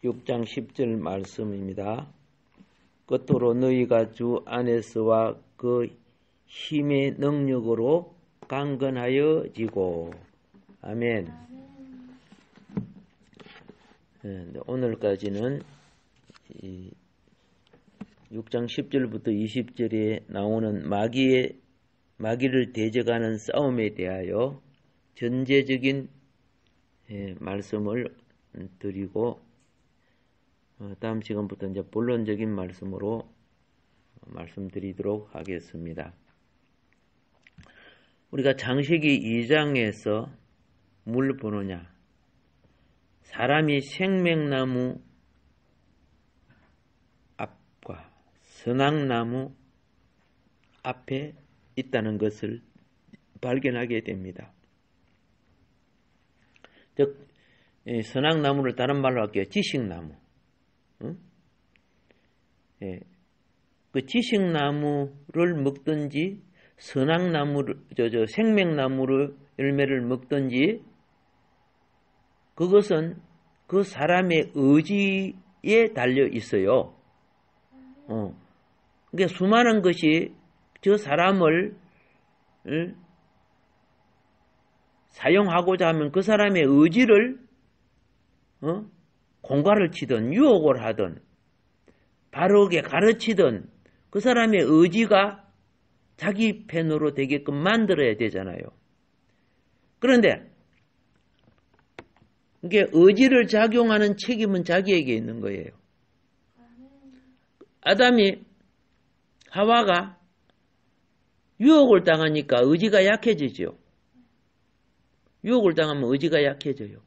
6장 10절 말씀입니다. 끝으로 너희가 주 안에서와 그 힘의 능력으로 강건하여지고. 아멘. 오늘까지는 6장 10절부터 20절에 나오는 마귀를 대적하는 싸움에 대하여 전제적인 말씀을 드리고, 다음 시간부터 이제 본론적인 말씀으로 말씀드리도록 하겠습니다. 우리가 창세기 2장에서 뭘 보느냐? 사람이 생명나무 앞과 선악나무 앞에 있다는 것을 발견하게 됩니다. 즉, 선악나무를 다른 말로 할게요. 지식나무. 그 지식나무를 먹든지 선악나무를 생명나무를 열매를 먹든지 그것은 그 사람의 의지에 달려 있어요. 그러니까 수많은 것이 저 사람을 사용하고자 하면 그 사람의 의지를 공갈을 치든 유혹을 하든 바르게 가르치든 그 사람의 의지가 자기 편으로 되게끔 만들어야 되잖아요. 그런데 이게 의지를 작용하는 책임은 자기에게 있는 거예요. 아담이 하와가 유혹을 당하니까 의지가 약해지죠. 유혹을 당하면 의지가 약해져요.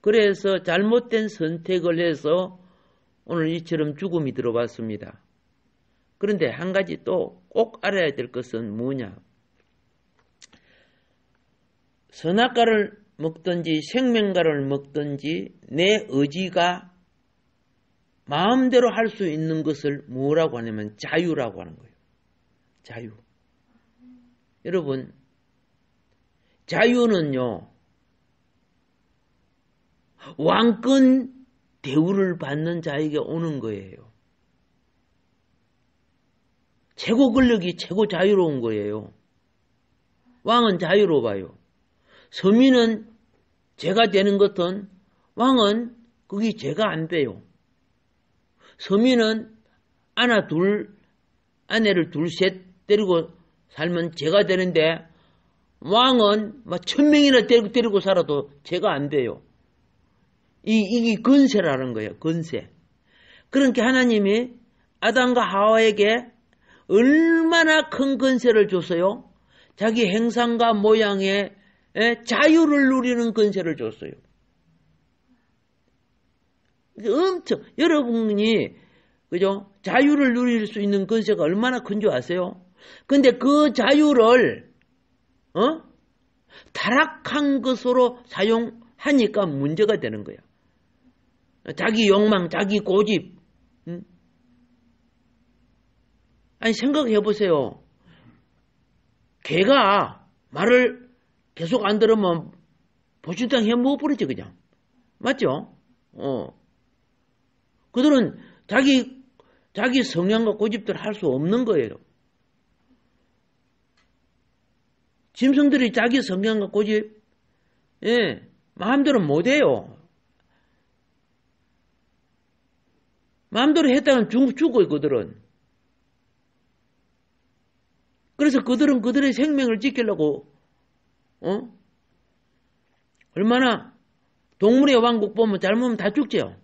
그래서 잘못된 선택을 해서 오늘 이처럼 죽음이 들어왔습니다. 그런데 한 가지 또 꼭 알아야 될 것은 뭐냐? 선악과를 먹든지 생명과를 먹든지 내 의지가 마음대로 할 수 있는 것을 뭐라고 하냐면 자유라고 하는 거예요. 자유. 여러분, 자유는요, 왕권 대우를 받는 자에게 오는 거예요. 최고 권력이 최고 자유로운 거예요. 왕은 자유로워요. 서민은 죄가 되는 것은 왕은 그게 죄가 안 돼요. 서민은 아내를 둘, 셋 데리고 살면 죄가 되는데 왕은 막 1000명이나 데리고 살아도 죄가 안 돼요. 이게 건세라는 거예요. 건세. 그러니까 하나님이 아담과 하와에게 얼마나 큰 건세를 줬어요? 자기 행상과 모양에 자유를 누리는 건세를 줬어요. 엄청 여러분이 그죠? 자유를 누릴 수 있는 건세가 얼마나 큰 줄 아세요? 근데 그 자유를 타락한 것으로 사용하니까 문제가 되는 거야. 자기 욕망, 자기 고집. 아니 생각해 보세요. 개가 말을 계속 안 들으면 보신탕 해 먹어버리지 그냥. 맞죠? 그들은 자기 성향과 고집대로 할 수 없는 거예요. 짐승들이 자기 성향과 고집 마음대로 못해요. 마음대로 했다면 죽어요 그들은. 그래서 그들은 그들의 생명을 지키려고 얼마나 동물의 왕국 보면 잘못하면 다 죽죠.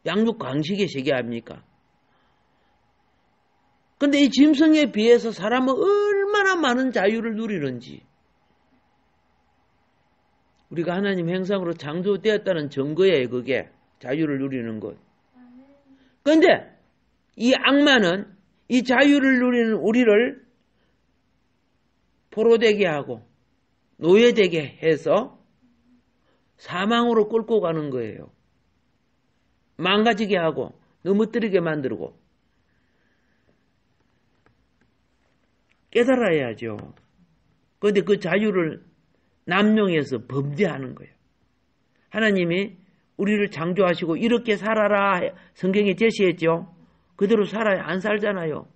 양육 강식의 세계 아닙니까? 근데 이 짐승에 비해서 사람은 얼마나 많은 자유를 누리는지 우리가 하나님 형상으로 창조되었다는 증거예요. 그게 자유를 누리는 것. 그런데 이 악마는 이 자유를 누리는 우리를 포로되게 하고 노예되게 해서 사망으로 끌고 가는 거예요. 망가지게 하고 넘어뜨리게 만들고. 깨달아야죠. 그런데 그 자유를 남용해서 범죄하는 거예요. 하나님이 우리를 창조하시고 이렇게 살아라 성경에 제시했죠. 그대로 살아야 안 살잖아요.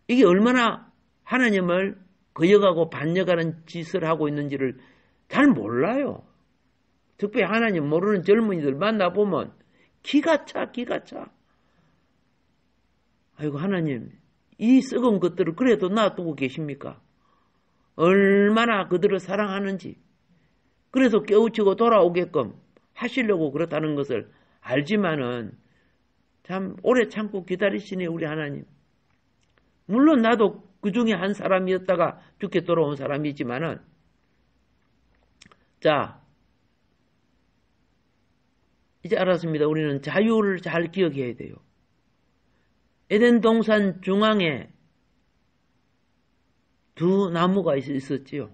이게 얼마나 하나님을 거역하고 반역하는 짓을 하고 있는지를 잘 몰라요. 특별히 하나님 모르는 젊은이들 만나보면 기가 차. 아이고 하나님 이 썩은 것들을 그래도 놔두고 계십니까? 얼마나 그들을 사랑하는지. 그래서 깨우치고 돌아오게끔 하시려고 그렇다는 것을 알지만은 참 오래 참고 기다리시네 우리 하나님. 물론 나도 그 중에 한 사람이었다가 죽게 돌아온 사람이지만은 자 이제 알았습니다. 우리는 자유를 잘 기억해야 돼요. 에덴 동산 중앙에 두 나무가 있었지요.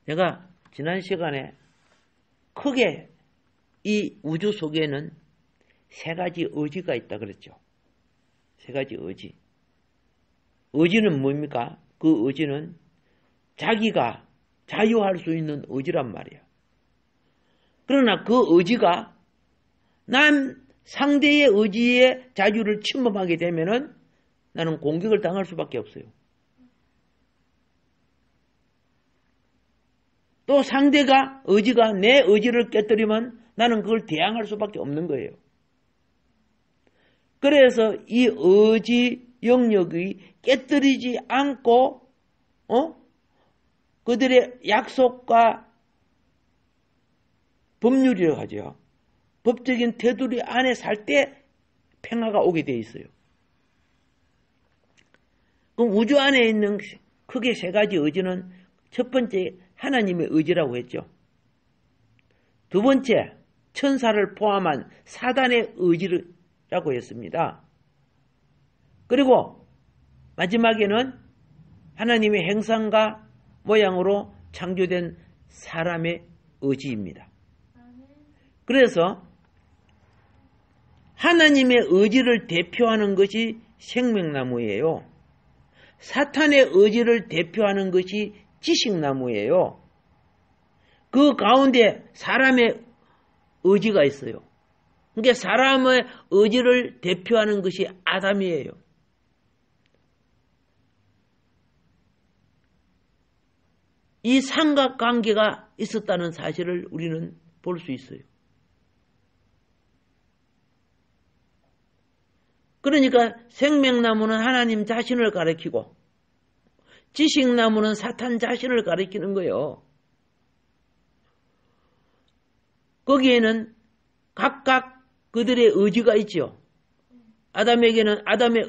제가 지난 시간에 크게 이 우주 속에는 세 가지 의지가 있다 그랬죠. 세 가지 의지. 의지는 뭡니까? 그 의지는 자기가 자유할 수 있는 의지란 말이야. 그러나 그 의지가 상대의 의지에 자유를 침범하게 되면은 나는 공격을 당할 수밖에 없어요. 또 상대가 의지가 내 의지를 깨뜨리면 나는 그걸 대항할 수밖에 없는 거예요. 그래서 이 의지 영역이 깨뜨리지 않고 그들의 약속과 법률이라고 하죠. 법적인 테두리 안에 살 때 평화가 오게 돼 있어요. 그럼 우주 안에 있는 크게 세 가지 의지는 첫 번째 하나님의 의지라고 했죠. 두 번째 천사를 포함한 사단의 의지라고 했습니다. 그리고 마지막에는 하나님의 형상과 모양으로 창조된 사람의 의지입니다. 그래서 하나님의 의지를 대표하는 것이 생명나무예요. 사탄의 의지를 대표하는 것이 지식나무예요. 그 가운데 사람의 의지가 있어요. 그러니까 사람의 의지를 대표하는 것이 아담이에요. 이 삼각관계가 있었다는 사실을 우리는 볼 수 있어요. 그러니까 생명나무는 하나님 자신을 가리키고 지식나무는 사탄 자신을 가리키는 거예요. 거기에는 각각 그들의 의지가 있죠. 아담에게는 아담의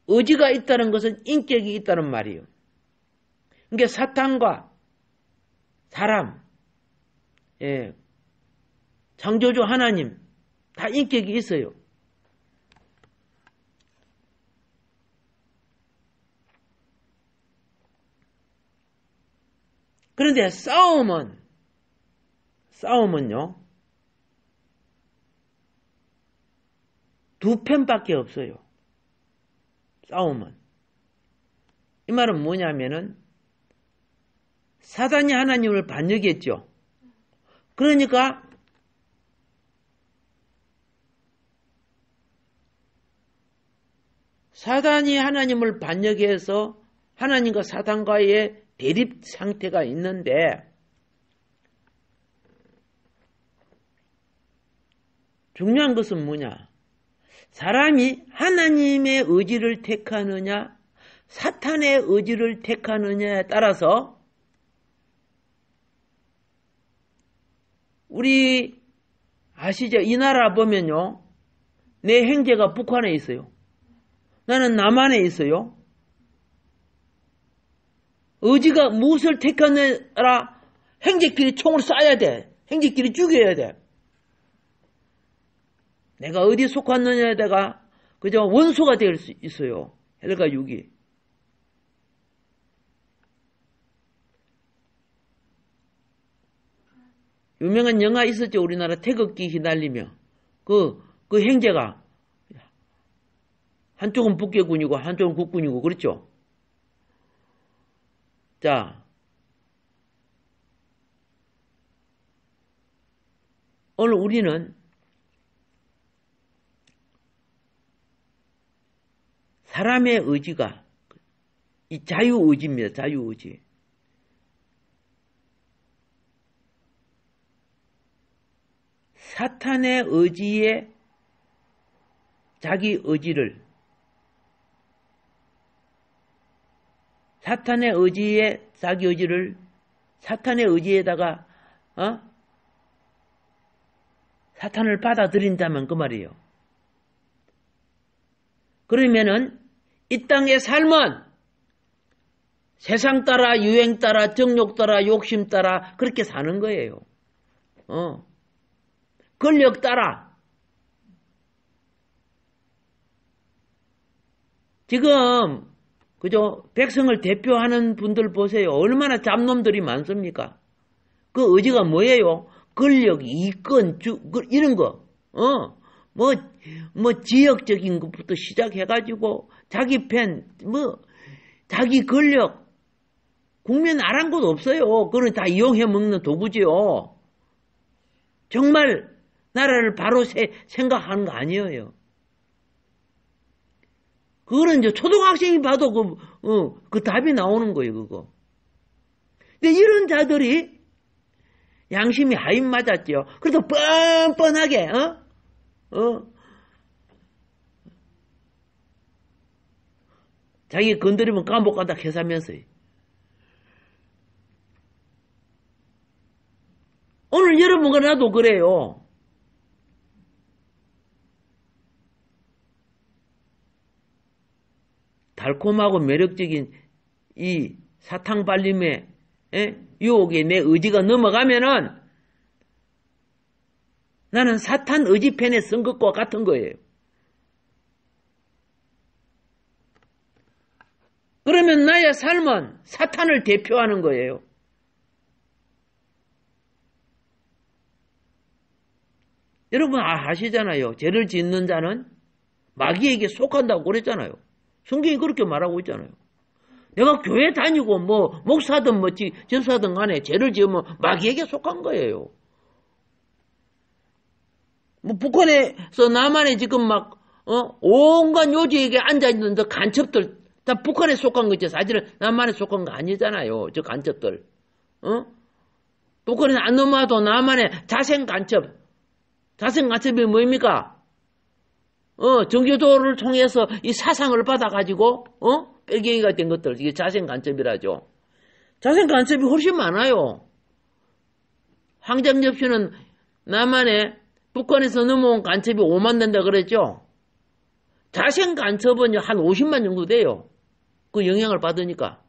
의지가 있다는 것은 인격이 있다는 말이에요. 그러니까 사탄과 사람, 창조주 하나님 다 인격이 있어요. 그런데 싸움은요 두 편밖에 없어요. 싸움은. 이 말은 뭐냐면은 사단이 하나님을 반역했죠. 그러니까 사단이 하나님을 반역해서 하나님과 사단과의 대립 상태가 있는데 중요한 것은 뭐냐? 사람이 하나님의 의지를 택하느냐 사탄의 의지를 택하느냐에 따라서 우리 아시죠? 이 나라 보면요. 내 형제가 북한에 있어요. 나는 남한에 있어요. 의지가 무엇을 택하느라 형제끼리 총을 쏴야 돼. 형제끼리 죽여야 돼. 내가 어디 속았느냐에다가 그저 원수가 될 수 있어요. 헬가 6이. 유명한 영화 있었죠. 우리나라 태극기 휘날리며. 그 형제가 한쪽은 북괴군이고 한쪽은 국군이고 그렇죠. 자, 오늘 우리는 사람의 의지가 이 자유의지입니다. 자유의지. 사탄의 의지에 자기 의지를 사탄의 의지에 자기 의지를 사탄의 의지에다가 사탄을 받아들인다면 그 말이에요. 그러면은 이 땅의 삶은 세상 따라 유행 따라 정욕 따라 욕심 따라 그렇게 사는 거예요. 권력 따라. 지금 그죠? 백성을 대표하는 분들 보세요. 얼마나 잡놈들이 많습니까? 그 의지가 뭐예요? 권력, 이권, 이런 거. 지역적인 것부터 시작해가지고, 자기 편, 자기 권력. 국민 아랑곳 없어요. 그건 다 이용해 먹는 도구지요. 정말 나라를 바로 생각하는 거 아니에요. 그거는 이제 초등학생이 봐도 그 답이 나오는 거예요, 그거. 근데 이런 자들이 양심이 하인 맞았죠. 그래서 뻔뻔하게, 자기 건드리면 감옥 간다 해사면서요. 오늘 여러분과 나도 그래요. 달콤하고 매력적인 이 사탕 발림의 유혹에 내 의지가 넘어가면은 나는 사탄 의지편에 쓴 것과 같은 거예요. 그러면 나의 삶은 사탄을 대표하는 거예요. 여러분 아시잖아요. 죄를 짓는 자는 마귀에게 속한다고 그랬잖아요. 성경이 그렇게 말하고 있잖아요. 내가 교회 다니고 목사든 전사든 간에 죄를 지으면 마귀에게 속한 거예요. 북한에서 남한에 지금 온갖 요지에게 앉아있는 저 간첩들 다 북한에 속한 거지. 사실은 남한에 속한 거 아니잖아요. 저 간첩들. 북한에 안 넘어와도 남한에 자생 간첩이 뭐입니까? 정교도를 통해서 이 사상을 받아가지고, 뺄갱이가 된 것들, 이게 자생 간첩이라죠. 자생 간첩이 훨씬 많아요. 황장엽씨는 남한에 북한에서 넘어온 간첩이 5만 된다 그랬죠? 자생 간첩은 한 50만 정도 돼요. 그 영향을 받으니까.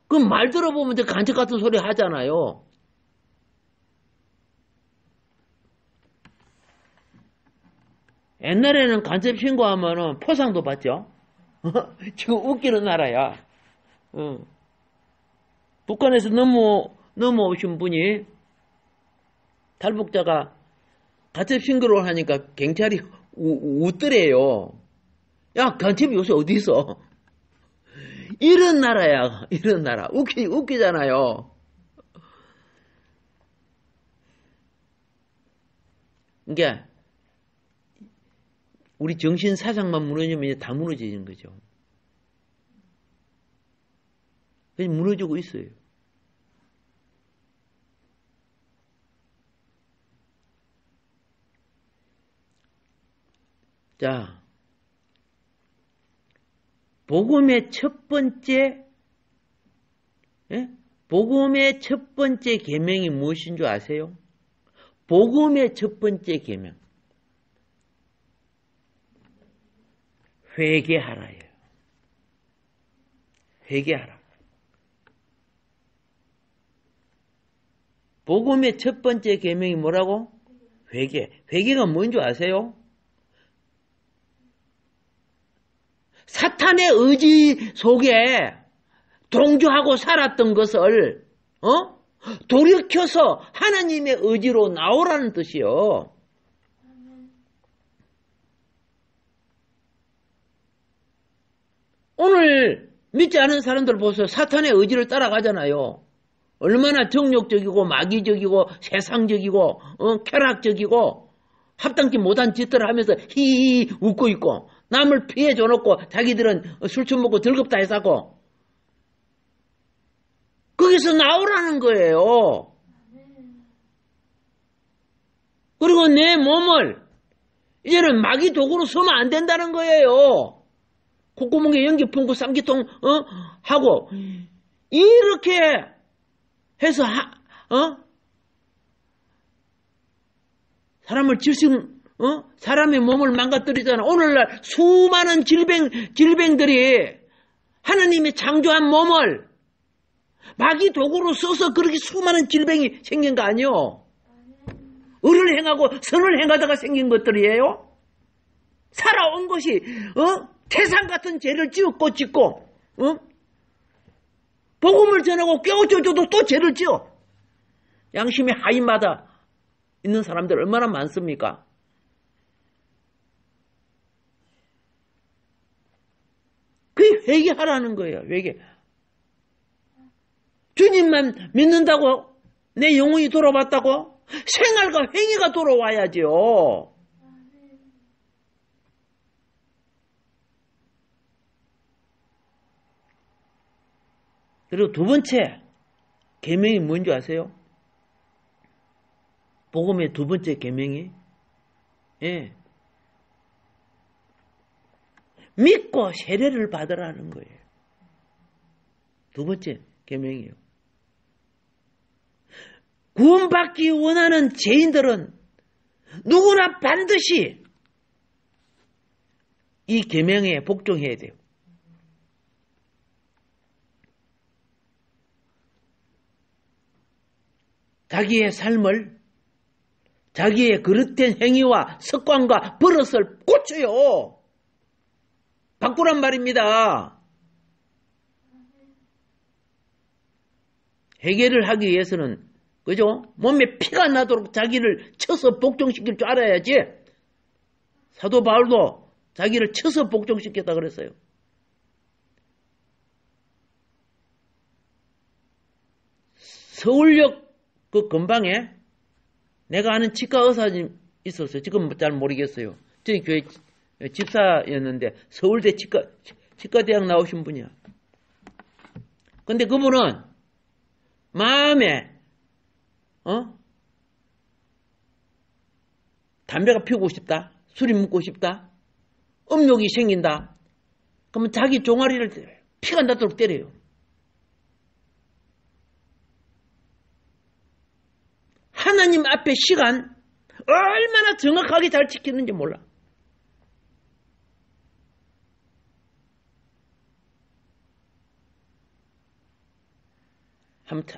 그 말 들어보면 간첩 같은 소리 하잖아요. 옛날에는 간첩 신고하면은 포상도 받죠. 지금 웃기는 나라야. 북한에서 넘어오신 분이 탈북자가 간첩 신고를 하니까 경찰이 웃더래요. 야, 간첩이 요새 어디 있어? 이런 나라야, 이런 나라. 웃기잖아요. 그러니까 우리 정신 사상만 무너지면 이제 다 무너지는 거죠. 그냥 무너지고 있어요. 자, 복음의 첫 번째 계명이 무엇인 줄 아세요? 복음의 첫 번째 계명. 회개하라예요. 회개하라. 복음의 첫 번째 계명이 뭐라고? 회개. 회개가 뭔 줄 아세요? 사탄의 의지 속에 동조하고 살았던 것을 돌이켜서 하나님의 의지로 나오라는 뜻이요. 오늘 믿지 않은 사람들 보세요. 사탄의 의지를 따라가잖아요. 얼마나 정욕적이고 마귀적이고 세상적이고 쾌락적이고 합당치 못한 짓들을 하면서 히히 웃고 있고 남을 피해줘 놓고 자기들은 술 처먹고 즐겁다 해서고 거기서 나오라는 거예요. 그리고 내 몸을 이제는 마귀 도구로 쓰면 안 된다는 거예요. 콧구멍에 연기 품고 쌍기통 하고 이렇게 해서 사람을 사람의 몸을 망가뜨리잖아. 오늘날 수많은 질병들이 하느님이 창조한 몸을 마귀 도구로 써서 그렇게 수많은 질병이 생긴 거 아니요? 의를 행하고 선을 행하다가 생긴 것들이에요. 살아온 것이 태산 같은 죄를 짓고 복음을 전하고 깨우쳐줘도 또 죄를 지어. 양심의 하인마다 있는 사람들 얼마나 많습니까? 그게 회개하라는 거예요. 회개. 주님만 믿는다고 내 영혼이 돌아왔다고? 생활과 행위가 돌아와야죠. 그리고 두 번째 계명이 뭔지 아세요? 복음의 두 번째 계명이 믿고 세례를 받으라는 거예요. 두 번째 계명이에요. 구원받기 원하는 죄인들은 누구나 반드시 이 계명에 복종해야 돼요. 자기의 삶을 자기의 그릇된 행위와 습관과 버릇을 고쳐요. 바꾸란 말입니다. 해결을 하기 위해서는 그죠? 몸에 피가 나도록 자기를 쳐서 복종시킬 줄 알아야지. 사도 바울도 자기를 쳐서 복종시켰다 그랬어요. 서울역 그 근방에 내가 아는 치과 의사님 있었어요. 지금 잘 모르겠어요. 저희 교회 집사였는데 서울대 치과대학 나오신 분이야. 근데 그분은 마음에 담배가 피우고 싶다. 술이 먹고 싶다. 음욕이 생긴다. 그러면 자기 종아리를 피가 나도록 때려요. 하나님 앞에 시간 얼마나 정확하게 잘 지키는지 몰라.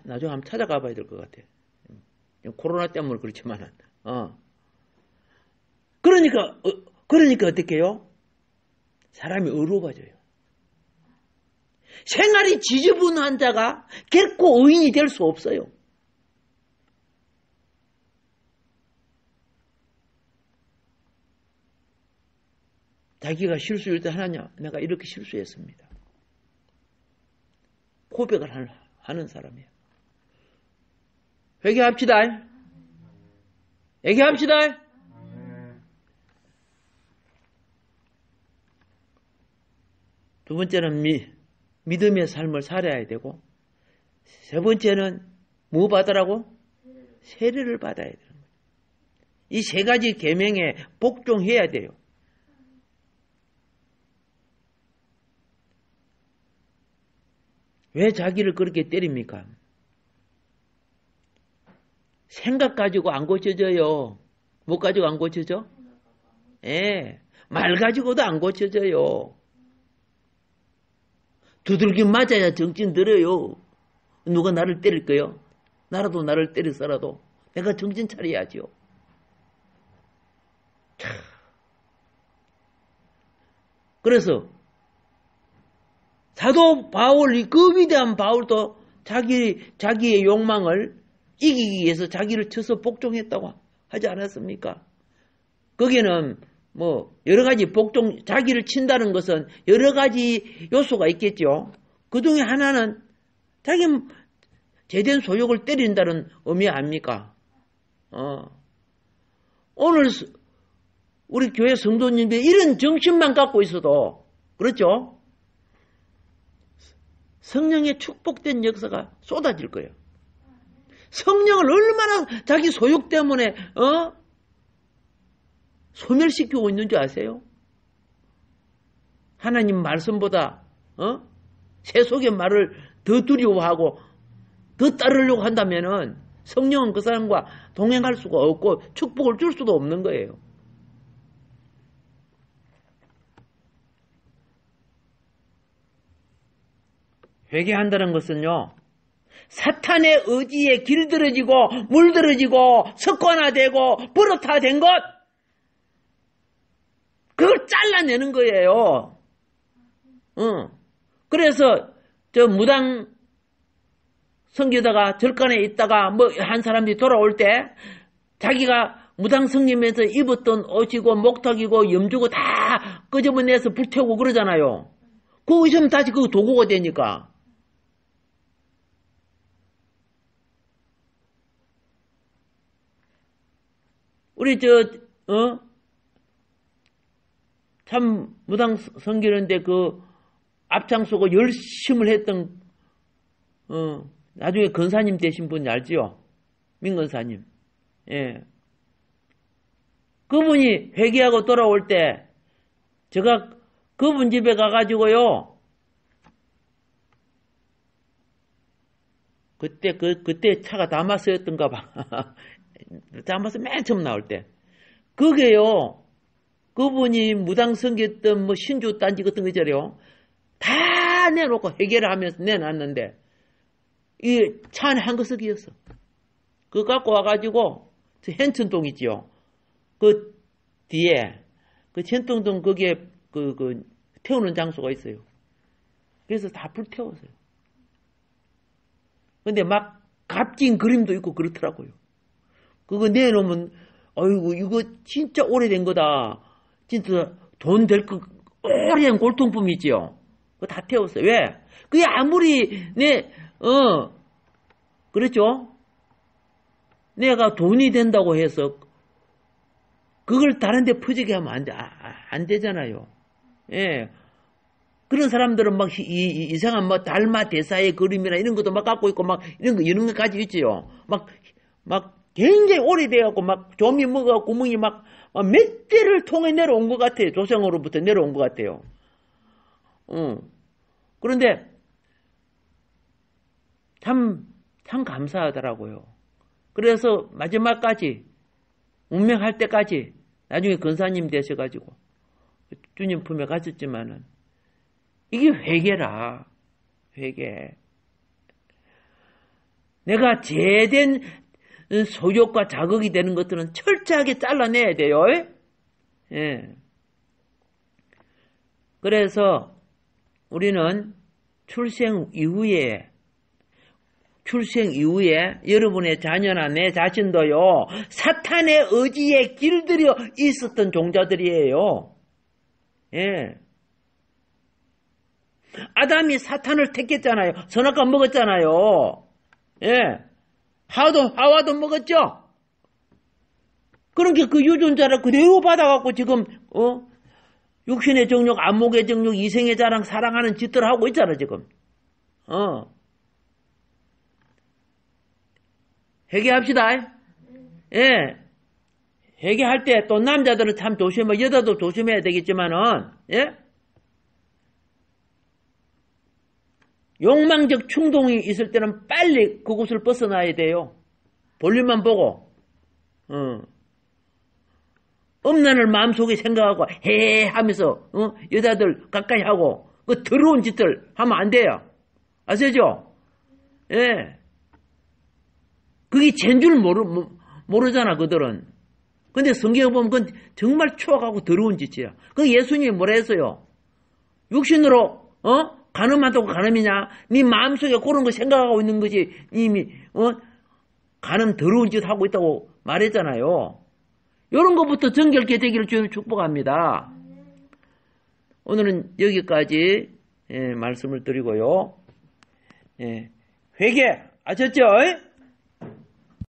나중에 한번 찾아가 봐야 될 것 같아. 코로나 때문에 그렇지만은. 그러니까 어떻게 해요? 사람이 의로워져요. 생활이 지저분한 자가 결코 의인이 될 수 없어요. 자기가 실수할 때 하나님, 내가 이렇게 실수했습니다. 고백을 하는 사람이에요. 회개합시다. 회개합시다. 두 번째는 믿음의 삶을 살아야 되고, 세 번째는 뭐 받으라고? 세례를 받아야 되는 거예요. 이 세 가지 계명에 복종해야 돼요. 왜 자기를 그렇게 때립니까? 생각 가지고 안 고쳐져요. 뭐 가지고 안 고쳐져? 말 가지고도 안 고쳐져요. 두들겨 맞아야 정신 들어요. 누가 나를 때릴 거요? 나라도 나를 때렸어라도 내가 정신 차려야지요. 그래서 사도 바울, 그 위대한 바울도 자기의 욕망을 이기기 위해서 자기를 쳐서 복종했다고 하지 않았습니까? 거기는 뭐 여러 가지 자기를 친다는 것은 여러 가지 요소가 있겠죠. 그 중에 하나는 자기 제된 소욕을 때린다는 의미 아닙니까? 오늘 우리 교회 성도님들이 이런 정신만 갖고 있어도 그렇죠? 성령의 축복된 역사가 쏟아질 거예요. 성령을 얼마나 자기 소욕 때문에 소멸시키고 있는 줄 아세요? 하나님 말씀보다 세속의 말을 더 두려워하고 더 따르려고 한다면은 성령은 그 사람과 동행할 수가 없고 축복을 줄 수도 없는 거예요. 회개한다는 것은요, 사탄의 의지에 길들어지고 물들어지고 습관화되고 버릇화된 것, 그걸 잘라내는 거예요. 그래서 저 무당 성기다가 절간에 있다가 뭐 한 사람들이 돌아올 때 자기가 무당 성님에서 입었던 옷이고 목탁이고 염주고 다 끄집어내서 불태우고 그러잖아요. 그거 있으면 다시 그거 도구가 되니까. 우리 참 무당 섬기는데 그 앞장서고 열심을 했던 나중에 건사님 되신 분 알지요? 민건사님. 예. 그분이 회개하고 돌아올 때 제가 그분 집에 가가지고요. 그때 차가 다마스였던가 봐. 다마스 맨 처음 나올 때. 그게요. 그분이 무당 섬겼던 뭐 신주 딴지 같은 거 있잖아요. 다 내놓고 회개를 하면서 내놨는데 이 차 안에 한 거석이었어. 그거 갖고 와가지고 저 현천동 있지요. 그 뒤에 그 현천동 거기에 그 태우는 장소가 있어요. 그래서 다 불태웠어요. 근데 막 값진 그림도 있고 그렇더라고요. 그거 내놓으면 어이구 이거 진짜 오래된 거다. 진짜 돈 될 거 오래된 골동품 있지요. 그거 다 태웠어요. 왜? 그게 아무리 그렇죠? 내가 돈이 된다고 해서 그걸 다른 데 퍼지게 하면 안 되잖아요. 예. 그런 사람들은 막 이상한 뭐 달마 대사의 그림이나 이런 것도 막 갖고 있고 막 이런 거 가지고 있지요. 막 굉장히 오래돼갖고 막 좀이 먹어 구멍이 막 몇 대를 통해 내려온 것 같아요. 조상으로부터 내려온 것 같아요. 그런데 참 감사하더라고요. 그래서 마지막까지 운명할 때까지 나중에 근사님 되셔가지고 주님 품에 가셨지만은 이게 회개라. 회개. 내가 제된 소욕과 자극이 되는 것들은 철저하게 잘라내야 돼요. 예. 그래서 우리는 출생 이후에 여러분의 자녀나 내 자신도요, 사탄의 의지에 길들여 있었던 종자들이에요. 예. 아담이 사탄을 택했잖아요. 선악과 먹었잖아요. 예. 하와도 먹었죠? 그러니까 그 유전자를 그대로 받아갖고 지금, 육신의 정욕, 안목의 정욕, 이생의 자랑, 사랑하는 짓들을 하고 있잖아, 지금. 회개합시다. 예. 회개할 때 또 남자들은 참 조심해, 여자도 조심해야 되겠지만은, 예? 욕망적 충동이 있을 때는 빨리 그곳을 벗어나야 돼요. 볼일만 보고. 음란을 마음속에 생각하고 해 하면서 여자들 가까이 하고 그 더러운 짓을 하면 안 돼요. 아시죠? 예. 그게 죄인 줄 모르잖아, 그들은. 근데 성경에 보면 그건 정말 추악하고 더러운 짓이야. 그 예수님이 뭐라 했어요? 육신으로 간음한다고 간음이냐? 네 마음속에 그런 거 생각하고 있는 거지. 이미 간음 더러운 짓 하고 있다고 말했잖아요. 이런 것부터 정결케 되기를 주님 축복합니다. 오늘은 여기까지 말씀을 드리고요. 회개 아셨죠?